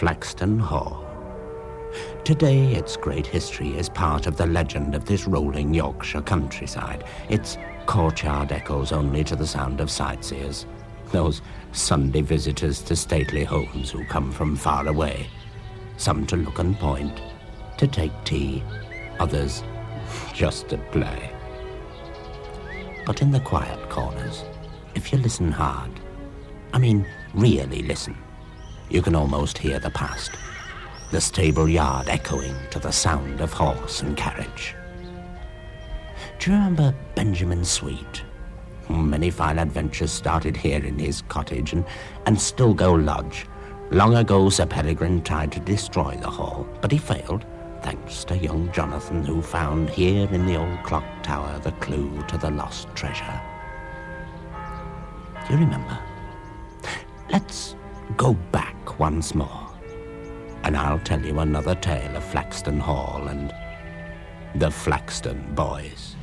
Flaxton Hall. Today, its great history is part of the legend of this rolling Yorkshire countryside. Its courtyard echoes only to the sound of sightseers, those Sunday visitors to stately homes who come from far away, some to look and point, to take tea, others just to play. But in the quiet corners, if you listen hard, I mean really listen, you can almost hear the past, the stable yard echoing to the sound of horse and carriage. Do you remember Benjamin Sweet? Many fine adventures started here in his cottage and Stilgo Lodge. Long ago, Sir Peregrine tried to destroy the hall, but he failed, thanks to young Jonathan, who found here in the old clock tower the clue to the lost treasure. Do you remember? Let's go back once more, and I'll tell you another tale of Flaxton Hall and the Flaxton boys.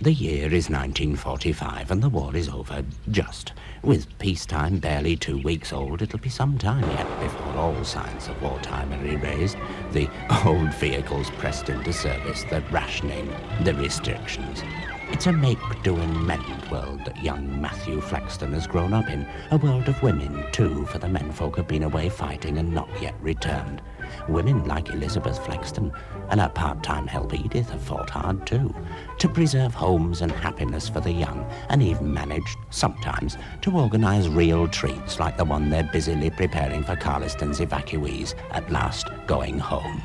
The year is 1945 and the war is over, just. With peacetime barely 2 weeks old, it'll be some time yet before all signs of wartime are erased. The old vehicles pressed into service, the rationing, the restrictions. It's a make-doing mend world that young Matthew Flaxton has grown up in. A world of women, too, for the menfolk have been away fighting and not yet returned. Women like Elizabeth Flaxton and her part-time help Edith have fought hard too, to preserve homes and happiness for the young, and even managed, sometimes, to organise real treats like the one they're busily preparing for Carliston's evacuees, at last going home.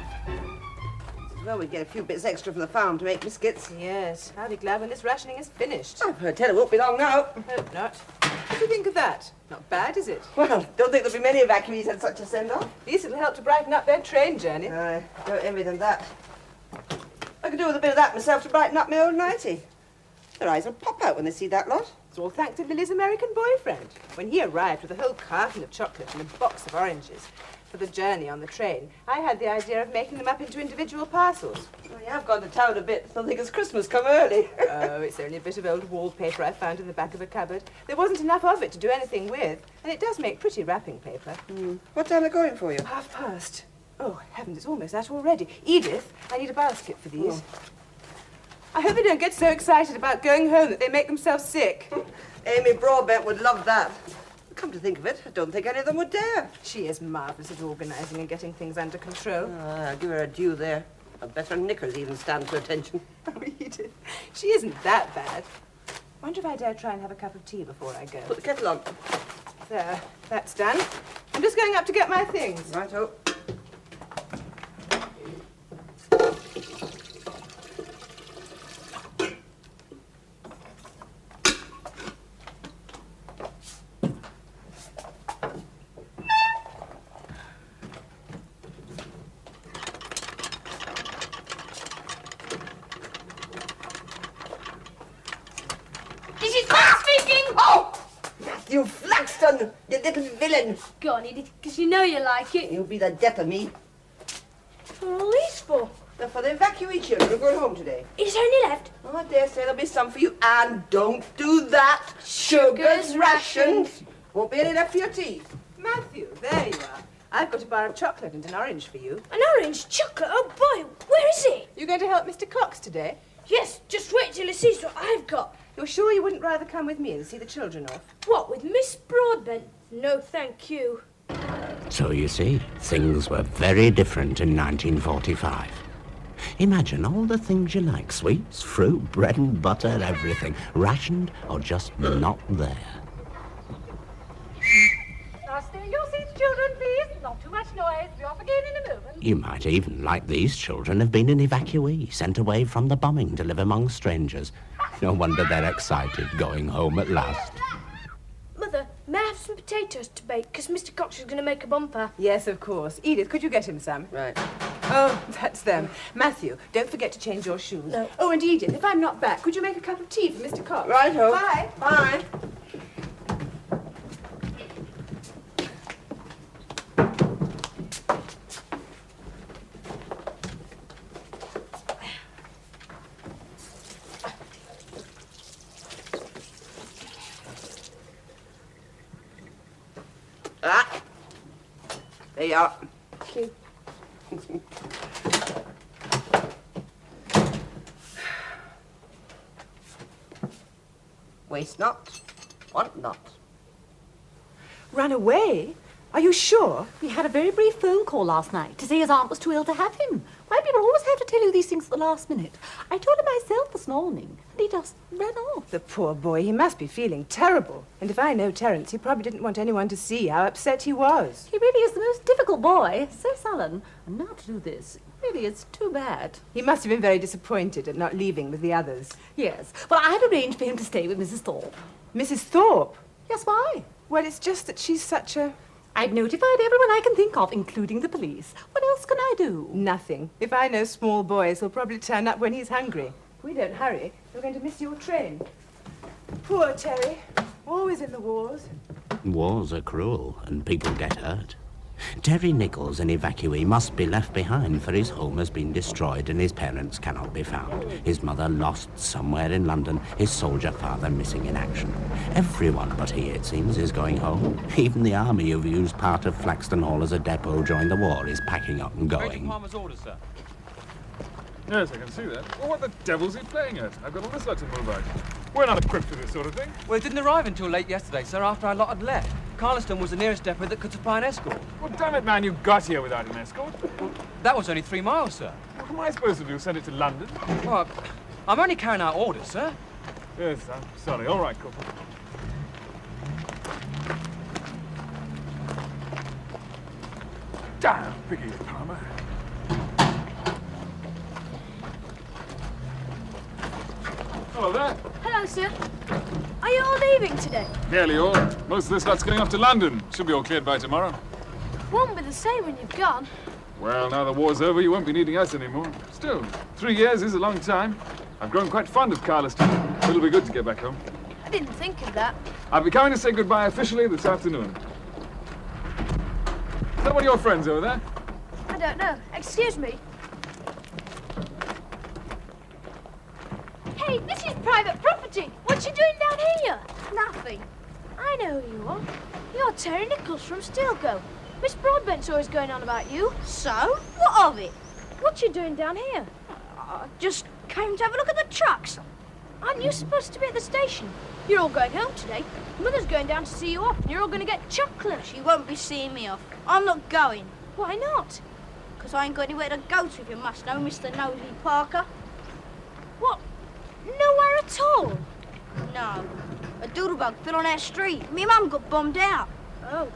Well, we get a few bits extra from the farm to make biscuits. Yes, I'll be glad when this rationing is finished. I've heard tell it won't be long now. Hope not. What do you think of that? Not bad, is it? Well, don't think there'll be many evacuees had such a send-off. At least it'll help to brighten up their train journey. I don't envy them that. I could do with a bit of that myself to brighten up my old nightie. Their eyes will pop out when they see that lot. It's all thanks to Lily's American boyfriend. When he arrived with a whole carton of chocolate and a box of oranges for the journey on the train, I had the idea of making them up into individual parcels. Well, you have gone to town a bit. I think it's Christmas come early. Oh, it's only a bit of old wallpaper I found in the back of a cupboard. There wasn't enough of it to do anything with, and it does make pretty wrapping paper. What time are they going for you? past. Oh, heavens, it's almost that already. Edith, I need a basket for these. Oh. I hope they don't get so excited about going home that they make themselves sick. Amy Broadbent would love that. Come to think of it, I don't think any of them would dare. She is marvellous at organising and getting things under control. I'll give her a due there. A better knickers even stand to attention. Oh, Edith, she isn't that bad. Wonder if I dare try and have a cup of tea before I go. Put the kettle on. There, that's done. I'm just going up to get my things. Right-o. You Flaxton, you little villain. Go on, Edith, because you know you like it. You'll be the death of me. What are all these for? They're for the evacuee children who are going home today. Is there any left? Oh, I dare say there'll be some for you. And don't do that. Sugar's rations. Won't be any left for your tea. Matthew, there you are. I've got a bar of chocolate and an orange for you. An orange chocolate? Oh, boy, where is it? You going to help Mr. Cox today? Yes, just wait till he sees what I've got. You're sure you wouldn't rather come with me and see the children off? What, with Miss Broadbent? No, thank you. So you see, things were very different in 1945. Imagine all the things you like, sweets, fruit, bread and butter, everything, rationed or just not there. Now stay in your seats, children, please. Not too much noise. Be off again in a moment. You might even, like these children, have been an evacuee, sent away from the bombing to live among strangers. No wonder they're excited, going home at last. some potatoes to bake, because Mr. Cox is going to make a bumper. Yes, of course. Edith, could you get him some? Right. Oh, that's them. Matthew, don't forget to change your shoes. No. Oh, and Edith, if I'm not back, could you make a cup of tea for Mr. Cox? Right-ho. Bye. Bye. Ah. There you are. Thank you. Waste not, want not. Ran away? Are you sure? We had a very brief phone call last night to say his aunt was too ill to have him. Why, people always have to tell you these things at the last minute. I told him myself this morning, and he just ran off. The poor boy, he must be feeling terrible. And if I know Terence, he probably didn't want anyone to see how upset he was. He really is the most difficult boy, so sullen. And now to do this, really, it's too bad. He must have been very disappointed at not leaving with the others. Yes, well, I've arranged for him to stay with Mrs. Thorpe. Mrs. Thorpe? Yes, why? Well, it's just that she's such a... I've notified everyone I can think of, including the police. What else can I do? Nothing. If I know small boys, he'll probably turn up when he's hungry. If we don't hurry, we're going to miss your train. Poor Terry. Always in the wars. Wars are cruel, and people get hurt. Terry Nicholls, an evacuee, must be left behind, for his home has been destroyed and his parents cannot be found. His mother lost somewhere in London, his soldier father missing in action. Everyone but he, it seems, is going home. Even the army, who've used part of Flaxton Hall as a depot during the war, is packing up and going. Palmer's orders, sir. Yes, I can see that. Well, what the devil's he playing at? I've got all this lot to move out. We're not equipped for this sort of thing. Well, it didn't arrive until late yesterday, sir, after our lot had left. Carliston was the nearest depot that could supply an escort. Well, damn it, man, you got here without an escort. Well, that was only 3 miles, sir. What am I supposed to do, send it to London? Well, I'm only carrying out orders, sir. Yes, I'm sorry. All right, Corporal. Damn, Biggie Palmer. Hello there. Hello, sir. Are you all leaving today? Nearly all. Most of this lot's going off to London. Should be all cleared by tomorrow. Won't be the same when you've gone. Well, now the war's over, you won't be needing us anymore. Still, 3 years is a long time. I've grown quite fond of Carliston. It'll be good to get back home. I didn't think of that. I'll be coming to say goodbye officially this afternoon. Is that one of your friends over there? I don't know. Excuse me. Hey, this is private property. What you doing down here? Nothing. I know who you are. You're Terry Nicholls from Stilgo. Miss Broadbent's always going on about you. So? What of it? What you doing down here? I just came to have a look at the trucks. Aren't you supposed to be at the station? You're all going home today. Mother's going down to see you off, and you're all going to get chocolate. She won't be seeing me off. I'm not going. Why not? Because I ain't got anywhere to go to, if you must know, Mr. Nosey Parker. What? Nowhere at all? No. A doodlebug fell on our street. Me mum got bombed out. Oh.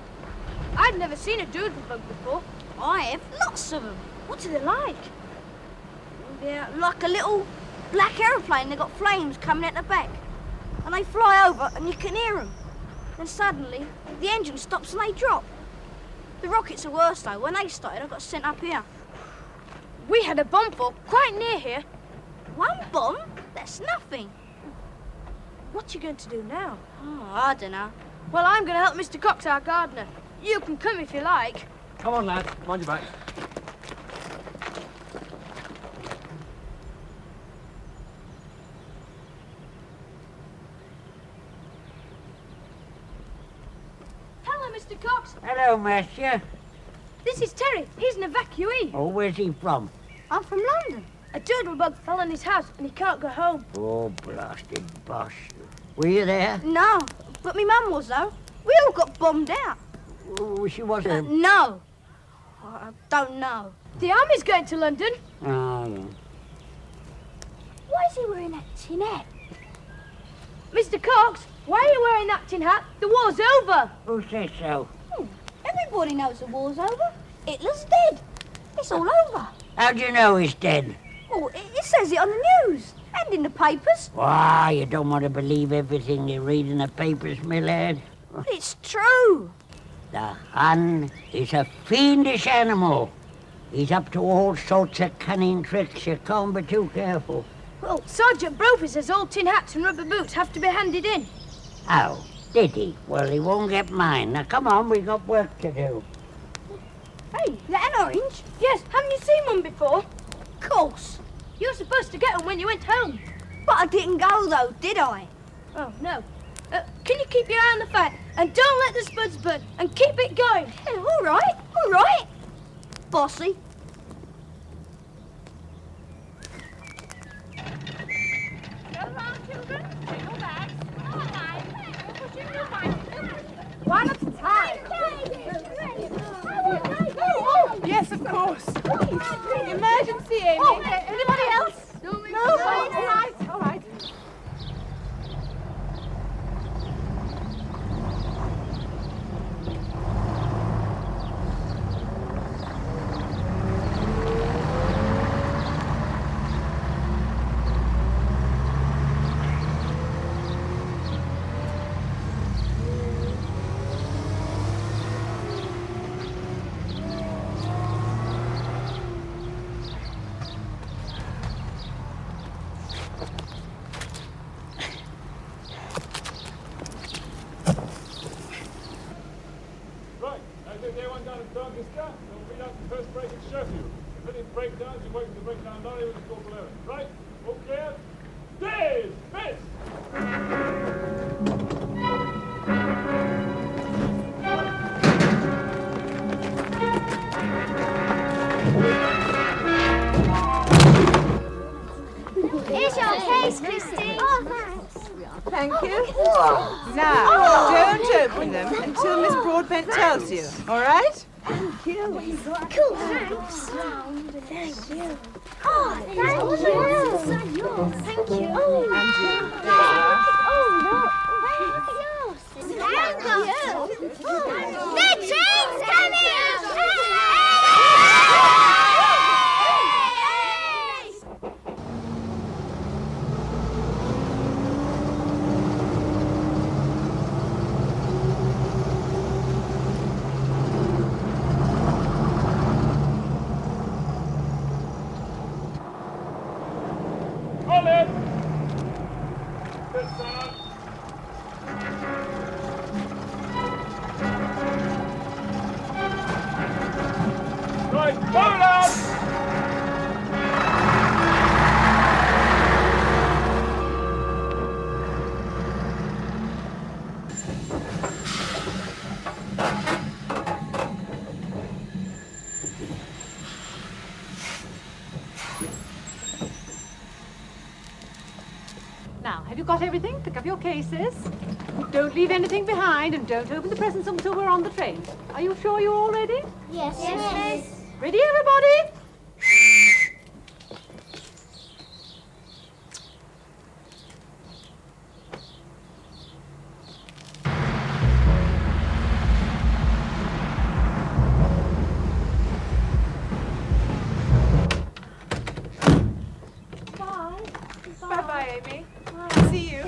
I'd never seen a doodlebug before. I have. Lots of them. What are they like? They're like a little black aeroplane. They've got flames coming out the back. And they fly over and you can hear them. Then suddenly, the engine stops and they drop. The rockets are worse though. When they started, I got sent up here. We had a bomb fall quite near here. One bomb? That's nothing. What you going to do now? Oh, I don't know. Well, I'm going to help Mr. Cox, our gardener. You can come if you like. Come on, lad. Mind your back. Hello, Mr. Cox. Hello, Master. This is Terry. He's an evacuee. Oh, where's he from? I'm from London. A doodlebug fell on his house and he can't go home. Oh, blasted bosh. Were you there? No, but me mum was though. We all got bombed out. Oh, she wasn't. No. I don't know. The army's going to London. Oh. Why is he wearing that tin hat? Mr. Cox, why are you wearing that tin hat? The war's over. Who says so? Everybody knows the war's over. Hitler's dead. It's all over. How do you know he's dead? Oh, it says it on the news and in the papers. Why, you don't want to believe everything you read in the papers, my lad. But it's true. The Hun is a fiendish animal. He's up to all sorts of cunning tricks. You can't be too careful. Well, Sergeant Brophy says all tin hats and rubber boots have to be handed in. Oh, did he? Well, he won't get mine. Now, come on, we've got work to do. Hey, is that an orange? Yes, haven't you seen one before? Of course. You were supposed to get one when you went home. But I didn't go, though, did I? Oh, no. Can you keep your eye on the fire? And don't let the spuds burn. And keep it going. Yeah, all right, all right. Bossy. One at a time. Yes, of course. Emergency, Amy. Anybody else? No. All right. Right, as if everyone down at Doncaster, they'll beat out the first break at Sheffield. If any breakdowns, you're waiting for the breakdown lorry with the score below it. Right? All clear? Dismiss! Here's your case, Christine. Oh, thanks. Thank you. Now, don't open them until Miss Broadbent tells you, all right? Cool, thanks. Thank you. Oh, thank you. Thank you. And you. There you are. Oh, no. Thank you. The train's coming! Hold it! Good sound. Right, move it up! Now, have you got everything? Pick up your cases. Don't leave anything behind and don't open the presents until we're on the train. Are you sure you're all ready? Yes. Ready, everybody? Bye-bye, Amy. See you.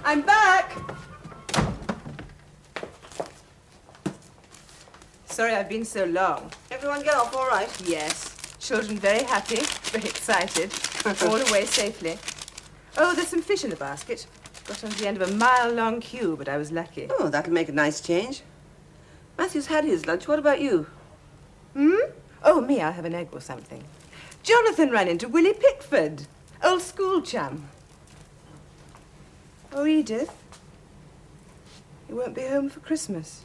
I'm back. Sorry I've been so long. Everyone get off all right? Yes. Children very happy, very excited. All away safely. Oh, there's some fish in the basket. Got onto the end of a mile-long queue, but I was lucky. Oh, that'll make a nice change. Matthew's had his lunch. What about you? Oh, me, I'll have an egg or something. Jonathan ran into Willie Pickford, old school chum. Oh, Edith, you won't be home for Christmas.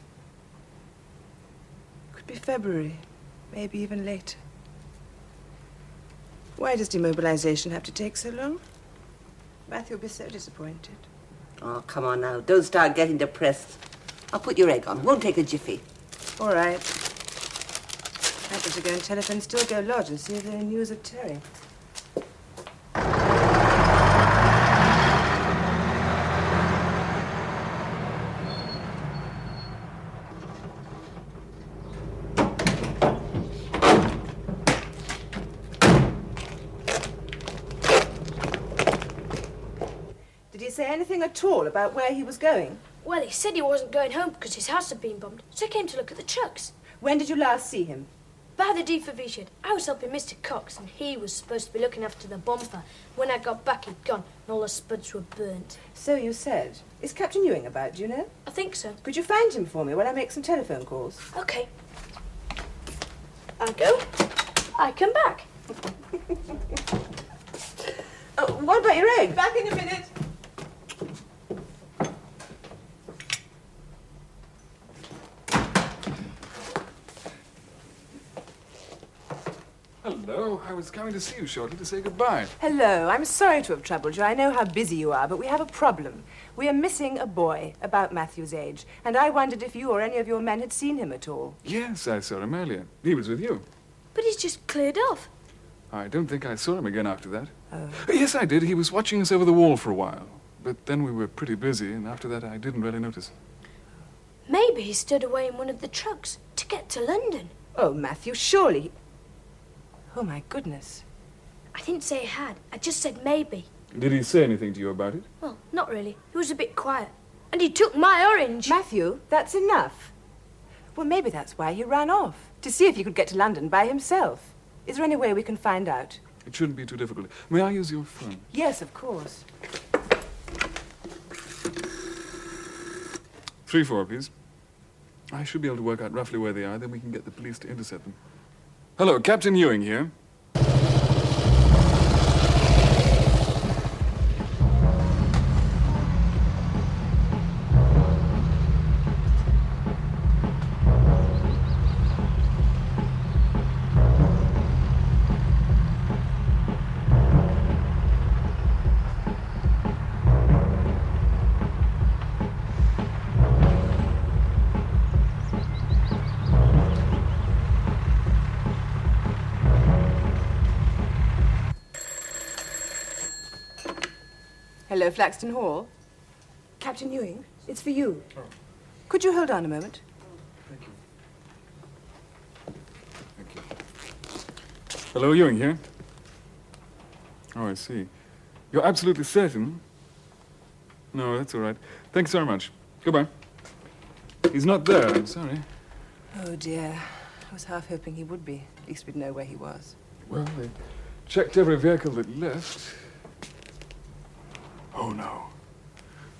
Could be February, maybe even later. Why does demobilization have to take so long? Matthew will be so disappointed. Oh, come on now. Don't start getting depressed. I'll put your egg on. Won't take a jiffy. All right. I'd better go and telephone Stilgo Lodge and see if there are news of Terry. Did he say anything at all about where he was going? Well, he said he wasn't going home because his house had been bombed, so I came to look at the trucks. When did you last see him? By the D4V shed, I was helping Mr. Cox, and he was supposed to be looking after the bumper. When I got back, he'd gone, and all the spuds were burnt. So you said. Is Captain Ewing about, do you know? I think so. Could you find him for me while I make some telephone calls? OK. I go, I come back. Oh, what about your egg? Back in a minute. Hello. I was coming to see you shortly to say goodbye. Hello. I'm sorry to have troubled you. I know how busy you are, but we have a problem. We are missing a boy about Matthew's age, and I wondered if you or any of your men had seen him at all. Yes, I saw him earlier. He was with you. But he's just cleared off. I don't think I saw him again after that. Oh. Yes, I did. He was watching us over the wall for a while. But then we were pretty busy, and after that I didn't really notice. Maybe he stood away in one of the trucks to get to London. Oh, Matthew, surely. Oh, my goodness. I didn't say he had. I just said maybe. Did he say anything to you about it? Well, not really. He was a bit quiet. And he took my orange. Matthew, that's enough. Well, maybe that's why he ran off, to see if he could get to London by himself. Is there any way we can find out? It shouldn't be too difficult. May I use your phone? Yes, of course. 3-4, please. I should be able to work out roughly where they are, then we can get the police to intercept them. Hello, Captain Ewing here. Hello, Flaxton Hall. Captain Ewing, it's for you. Oh. Could you hold on a moment? Thank you. Thank you. Hello, Ewing here. Oh, I see. You're absolutely certain? No, that's all right. Thanks very much. Goodbye. He's not there, I'm sorry. Oh, dear. I was half hoping he would be. At least we'd know where he was. Well, they checked every vehicle that left. Oh, no.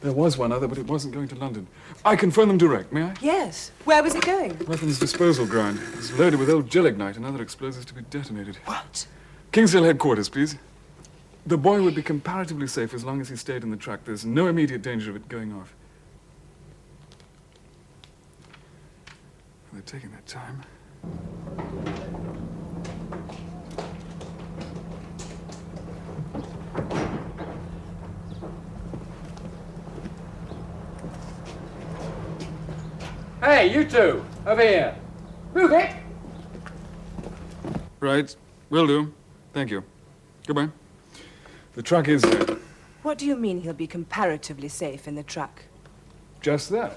There was one other, but it wasn't going to London. I can phone them direct, may I? Yes. Where was it going? Weapons disposal ground. It's loaded with old gelignite and other explosives to be detonated. What? Kingsdale headquarters, please. The boy would be comparatively safe as long as he stayed in the truck. There's no immediate danger of it going off. They're taking their time. Hey, you two, over here. Move it! Right, will do. Thank you. Goodbye. The truck is there. What do you mean he'll be comparatively safe in the truck? Just that.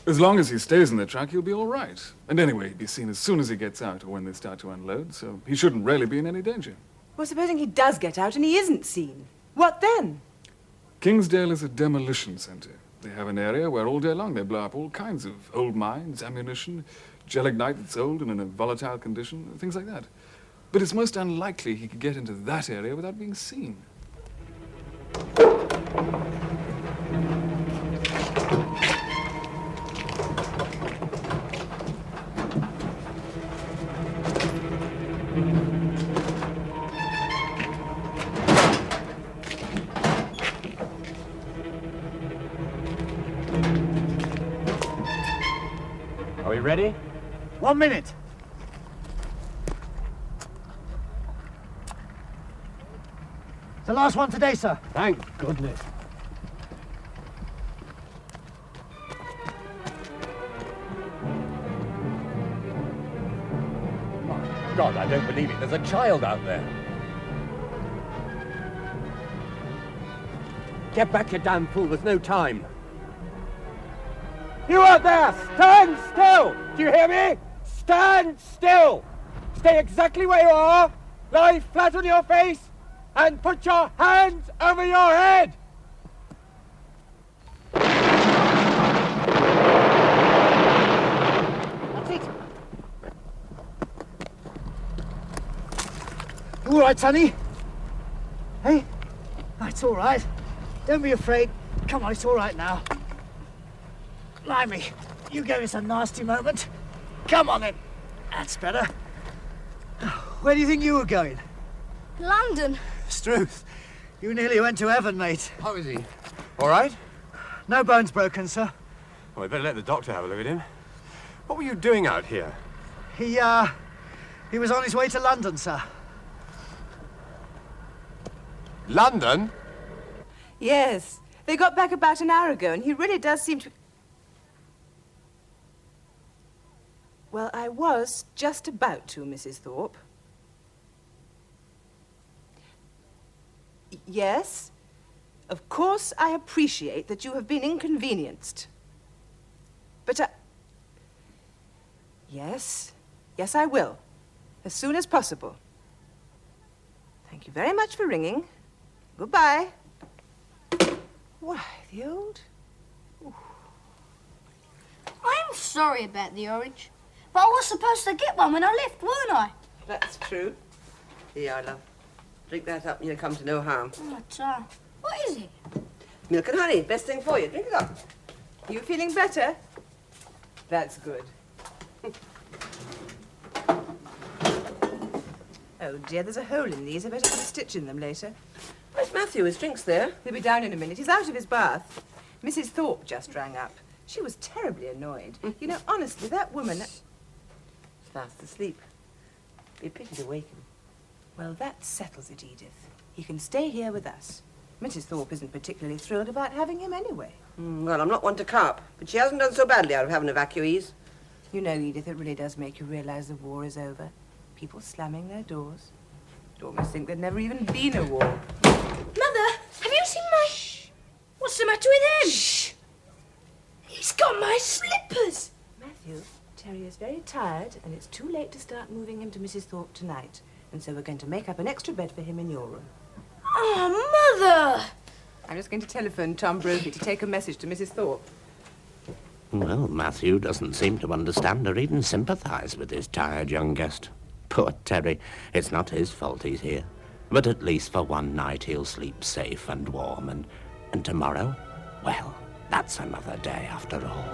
As long as he stays in the truck, he'll be all right. And anyway, he'll be seen as soon as he gets out or when they start to unload, so he shouldn't really be in any danger. Well, supposing he does get out and he isn't seen. What then? Kingsdale is a demolition center. They have an area where all day long they blow up all kinds of old mines, ammunition, gelignite that's old and in a volatile condition, things like that. But it's most unlikely he could get into that area without being seen. Are we ready? 1 minute. The last one today, sir. Thank goodness. My God, I don't believe it. There's a child out there. Get back, you damn fool. There's no time. You out there, stand still! Do you hear me? Stand still! Stay exactly where you are, lie flat on your face, and put your hands over your head! That's it. You all right, Sonny? Hey? Oh, it's all right. Don't be afraid. Come on, it's all right now. Blimey, you gave us a nasty moment. Come on then. That's better. Where do you think you were going? London. Struth, you nearly went to heaven, mate. How is he? All right? No bones broken, sir. Well, we better let the doctor have a look at him. What were you doing out here? He was on his way to London, sir. London? Yes. They got back about an hour ago, and he really does seem to... Well, I was just about to, Mrs. Thorpe. Yes, of course I appreciate that you have been inconvenienced. But yes, I will, as soon as possible. Thank you very much for ringing. Goodbye. Why, the old... I'm sorry about the orange, but I was supposed to get one when I left, weren't I? That's true. Here you are, love. Drink that up and you'll come to no harm. But, what is it? Milk and honey, best thing for you. Drink it up. You feeling better? That's good. Oh, dear, there's a hole in these. I better put a stitch in them later. Where's Matthew? His drink's there. He'll be down in a minute. He's out of his bath. Mrs. Thorpe just rang up. She was terribly annoyed. You know, honestly, that woman... He's fast asleep. Be a pity to wake him. Well, that settles it, Edith. He can stay here with us. Mrs. Thorpe isn't particularly thrilled about having him anyway. Well, I'm not one to carp, but she hasn't done so badly out of having evacuees. You know, Edith, it really does make you realize the war is over. People slamming their doors. You'd almost think there'd never even been a war. Mother, have you seen my... Shh. What's the matter with him? Shh. He's got my slippers. Matthew, Terry is very tired, and it's too late to start moving him to Mrs. Thorpe tonight. And so we're going to make up an extra bed for him in your room. Oh, Mother! I'm just going to telephone Tom Brophy to take a message to Mrs. Thorpe. Well, Matthew doesn't seem to understand or even sympathize with his tired young guest. Poor Terry. It's not his fault he's here. But at least for one night he'll sleep safe and warm, and tomorrow, well, that's another day after all.